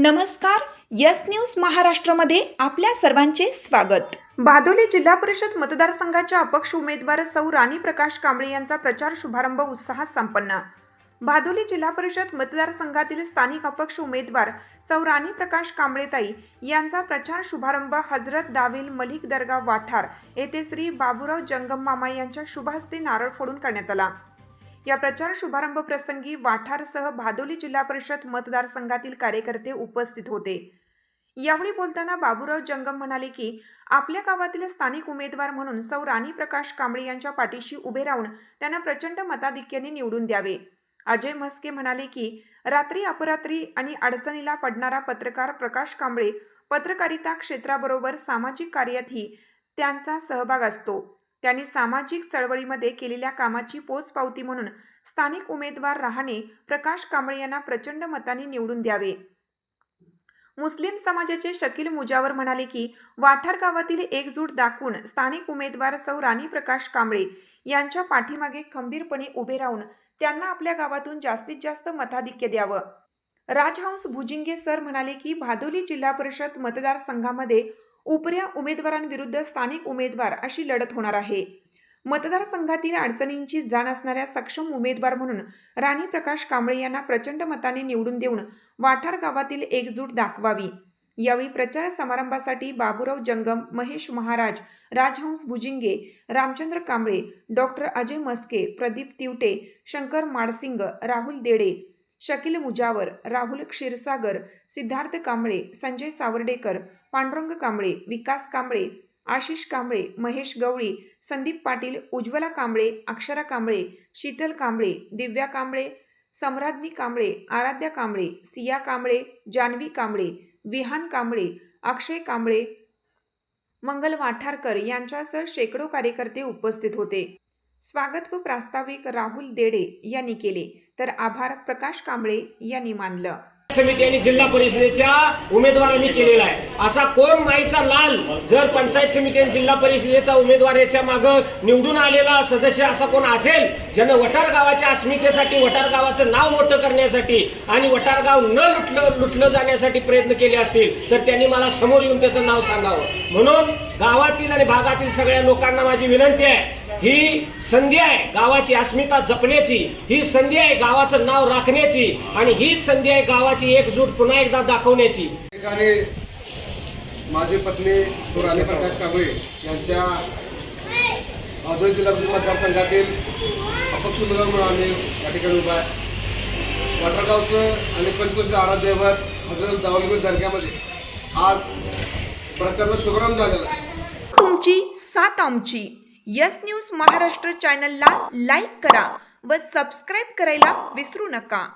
नमस्कार, yes news महाराष्ट्रामध्ये आपल्या सर्वांचे स्वागत। भादोली जिल्हा परिषद मतदारसंघाच्या अपक्ष उमेदवार सौ राणी प्रकाश कांबळे यांचा प्रचार शुभारंभ उत्साहात संपन्न। भादोली जिल्हा परिषद मतदारसंघातील स्थानिक अपक्ष उमेदवार सौ राणी प्रकाश कांबळेताई यांचा प्रचार शुभारंभ हजरत दाविल मलिक दर्गा वाठार येथे श्री बाबूराव जंगम मामा यांच्या शुभ हस्ते नारळ फोडून करण्यात आला। या प्रचार शुभारंभ प्रसंगी वाठारसह भादोली जिल्हा परिषद मतदारसंघातील कार्यकर्ते उपस्थित होते। यावेळी बोलताना बाबूराव जंगम म्हणाले की आपल्या गावातील स्थानिक उमेदवार म्हणून सौ राणी प्रकाश कांबळे यांच्या पाठीशी उभे राहून त्यांना प्रचंड मताधिक्याने निवडून द्यावे। अजय म्हस्के म्हणाले की रात्री अपरात्री आणि अडचणीला पडणारा पत्रकार प्रकाश कांबळे पत्रकारिता क्षेत्राबरोबर सामाजिक कार्यातही त्यांचा सहभाग असतो। त्यांनी सामाजिक चळवळीमध्ये केलेल्या कामाची पोचपावती म्हणून स्थानिक उमेदवार राहणे प्रकाश कांबळे यांना प्रचंड मतांनी निवडून द्यावे। मुस्लिम समाजाचे शकील मुजावर म्हणाले की वाठार गावातील एकजूट दाखवून स्थानिक उमेदवार सौ राणी प्रकाश कांबळे यांच्या पाठीमागे खंबीरपणे उभे राहून त्यांना आपल्या गावातून जास्तीत जास्त मताधिक्य द्यावं। राजहंस भुजिंगे सर म्हणाले की भादोली जिल्हा परिषद मतदारसंघामध्ये उपऱ्या उमेदवारांविरुद्ध स्थानिक उमेदवार अशी लढत होणार आहे। मतदारसंघातील अडचणींची जाण असणाऱ्या सक्षम उमेदवार म्हणून राणी प्रकाश कांबळे यांना प्रचंड मताने निवडून देऊन वाठार गावातील एकजूट दाखवावी। यावेळी प्रचार समारंभासाठी बाबूराव जंगम, महेश महाराज, राजहंस भुजिंगे, रामचंद्र कांबळे, डॉक्टर अजय म्हस्के, प्रदीप तिवटे, शंकर माडसिंग, राहुल देडे, शकील मुजावर, राहुल क्षीरसागर, सिद्धार्थ कांबळे, संजय सावर्डेकर, पांडुरंग कांबळे, विकास कांबळे, आशिष कांबळे, महेश गवळी, संदीप पाटील, उज्ज्वला कांबळे, अक्षरा कांबळे, शीतल कांबळे, दिव्या कांबळे, सम्राज्ञी कांबळे, आराध्या कांबळे, सिया कांबळे, जान्हवी कांबळे, विहान कांबळे, अक्षय कांबळे, मंगल वाठारकर यांच्यासह शेकडो कार्यकर्ते उपस्थित होते। स्वागत व प्रास्ताविक राहुल देडे यांनी केले तर आभार प्रकाश कांबळे यांनी मानलं। समिती आणि जिल्हा परिषदेच्या उमेदवारांनी केलेला आहे। असा कोण माईचा लाल जर पंचायत समिती आणि जिल्हा परिषदेचा उमेदवाराच्या मागे निवडून आलेला सदस्य असा कोण असेल ज्यानं वटार गावाच्या अस्मितेसाठी, वटार गावाचं नाव मोठं करण्यासाठी आणि वटार गाव न लुटलं जाण्यासाठी प्रयत्न केले असतील तर त्यांनी मला समोर येऊन त्याचं नाव सांगावं। म्हणून गावातील आणि भागातील सगळ्या लोकांना माझी विनंती आहे, ही संधी आहे गावाची अस्मिता जपण्याची, ही संधी आहे गावाचं नाव राखण्याची आणि हीच संधी आहे गावाची एकजूट पुन्हा एकदा दाखवण्याची। माझी पत्नी सौ राणी प्रकाश कांबळे यांच्या भादोली जिल्हा परिषद मतदारसंघातील अपक्ष उमेदवार म्हणून आम्ही या ठिकाणी उभा आहे। वाठारगावचं आणि पंचकोशीचं आराध्य दैवत हजरत दाविल मलिक दर्ग्यामध्ये आज प्रचाराचा शुभारंभ झालेला आहे। तुमची साथ आमची। यस न्यूज महाराष्ट्र चॅनलला लाईक करा व सबस्क्राईब करायला विसरू नका।